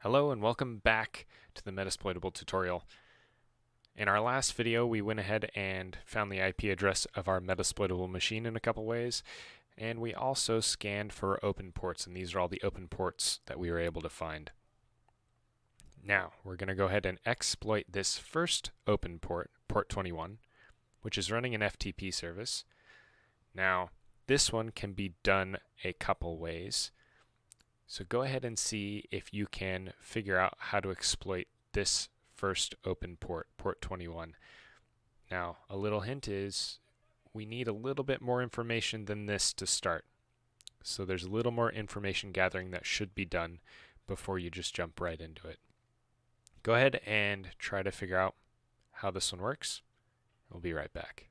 Hello and welcome back to the Metasploitable tutorial. In our last video we went ahead and found the IP address of our Metasploitable machine in a couple ways, and we also scanned for open ports, and these are all the open ports that we were able to find. Now we're going to go ahead and exploit this first open port, port 21, which is running an FTP service. Now this one can be done a couple ways. So go ahead and see if you can figure out how to exploit this first open port, port 21. Now, a little hint is we need a little bit more information than this to start. So there's a little more information gathering that should be done before you just jump right into it. Go ahead and try to figure out how this one works. We'll be right back.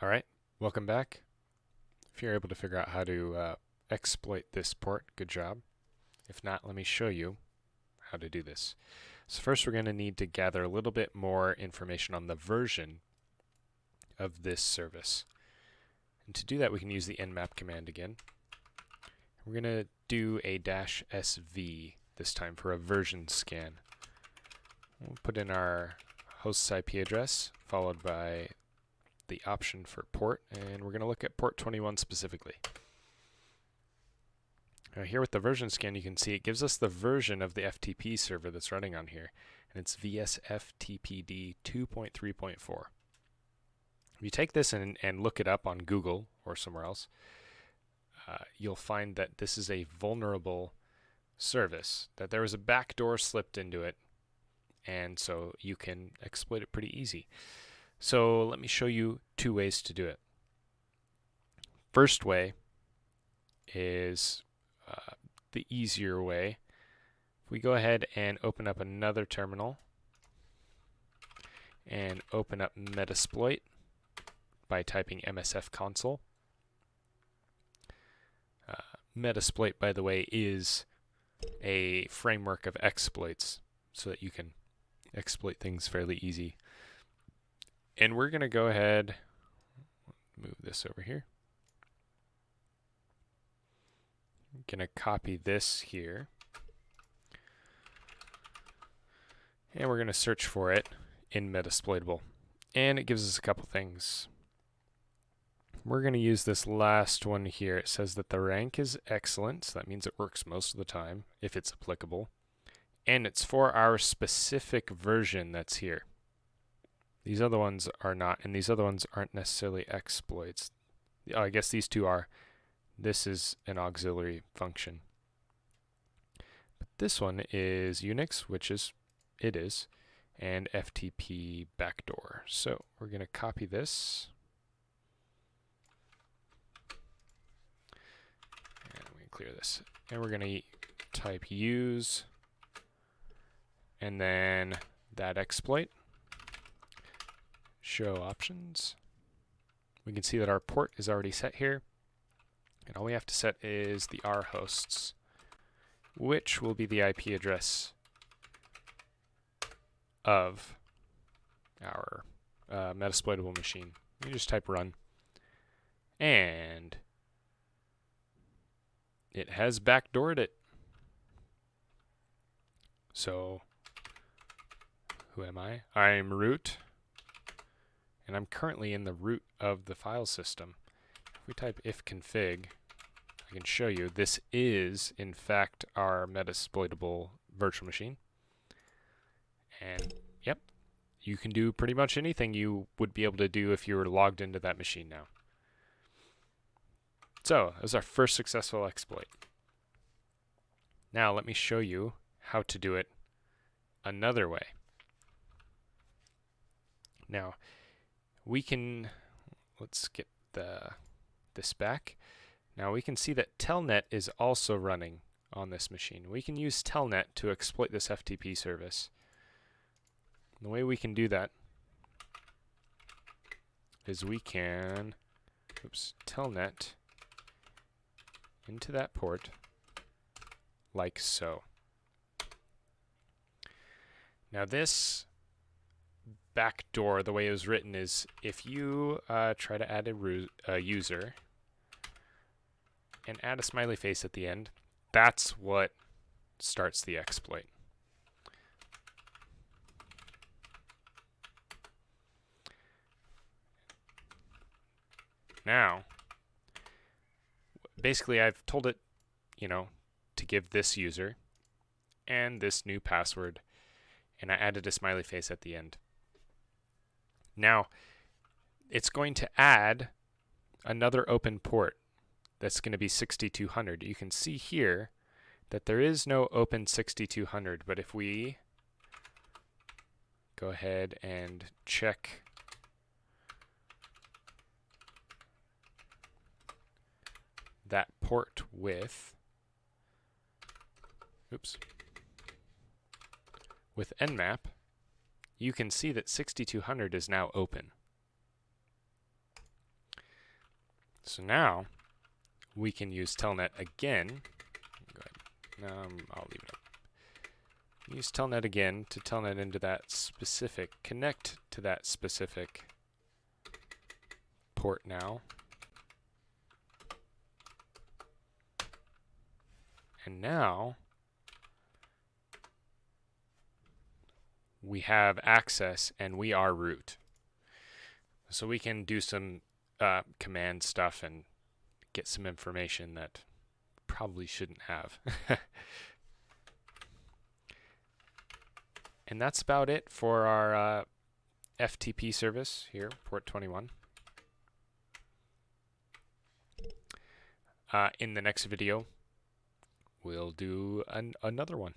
All right, welcome back. If you're able to figure out how to exploit this port, good job. If not, let me show you how to do this. So first we're going to need to gather a little bit more information on the version of this service. And to do that we can use the nmap command again. We're going to do a -sv this time for a version scan. We'll put in our host's IP address followed by the option for port, and we're going to look at port 21 specifically. Now here with the version scan you can see it gives us the version of the FTP server that's running on here, and it's VSFTPD 2.3.4. If you take this and look it up on Google or somewhere else, you'll find that this is a vulnerable service, that there was a backdoor slipped into it, and so you can exploit it pretty easy. So let me show you two ways to do it. First way is the easier way. If we go ahead and open up another terminal and open up Metasploit by typing MSF console. Metasploit, by the way, is a framework of exploits so that you can exploit things fairly easy. And we're going to go ahead, move this over here. I'm going to copy this here. And we're going to search for it in Metasploitable. And it gives us a couple things. We're going to use this last one here. It says that the rank is excellent, so that means it works most of the time, if it's applicable. And it's for our specific version that's here. These other ones are not, and these other ones aren't necessarily exploits. Oh, I guess these two are. This is an auxiliary function. But this one is Unix, which is it is, and FTP backdoor. So we're going to copy this. And we can clear this. And we're going to type use, and then that exploit. Show options. We can see that our port is already set here, and all we have to set is the R hosts, which will be the IP address of our Metasploitable machine. You just type run, and it has backdoored it. So who am I? I'm root. And I'm currently in the root of the file system. If we type ifconfig, I can show you this is, in fact, our Metasploitable virtual machine. And, yep, you can do pretty much anything you would be able to do if you were logged into that machine now. So, that was our first successful exploit. Now, let me show you how to do it another way. Now, we can, let's get this back. Now we can see that Telnet is also running on this machine. We can use Telnet to exploit this FTP service. And the way we can do that is we can, Telnet into that port like so. Now this backdoor, the way it was written is if you try to add a user and add a smiley face at the end, that's what starts the exploit. Now, basically I've told it, to give this user and this new password, and I added a smiley face at the end. Now, it's going to add another open port that's going to be 6200. You can see here that there is no open 6200, but if we go ahead and check that port with Nmap, you can see that 6200 is now open. So now we can use telnet again. I'll leave it up. Use telnet again to telnet into that specific, connect to that specific port now. And now we have access and we are root. So we can do some command stuff and get some information that probably shouldn't have. And that's about it for our FTP service here, port 21. In the next video, we'll do another one.